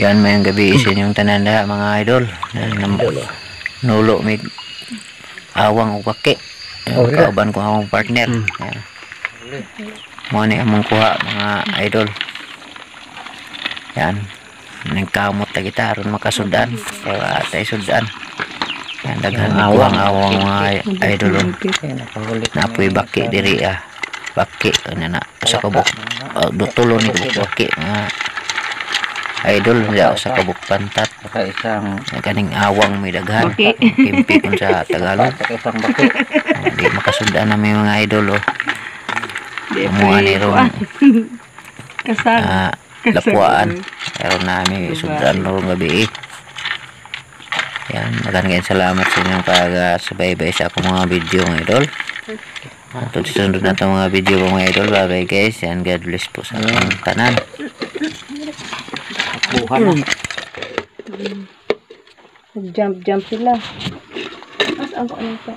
Yan may gabi isin yung tanan na mga idol. Nulo may awang o kaki. Kauban ko akong partner. Mo ni among kuha mga idol. Yan. Nagkamot na kita aron makasudan. Kaya atay sudan. Yan daghan awang mga idol. Napoy baki diri baki na sa kabuk. Dutulo ni baki idol ya sa kabuk pantat isang kaning awang may daghan kimpi kun sa Tagalog isang baki di makasundan na may mga idol mo ani ron lapuan pero nami sundan ro gabi yan maraming salamat sa inyong pag-subaybay sa akong mga video mga idol. At sunod na itong mga video ko mga idol. Bye bye guys and God bless po sa akong tanan. Jump sila. Mas ang ko ano pa.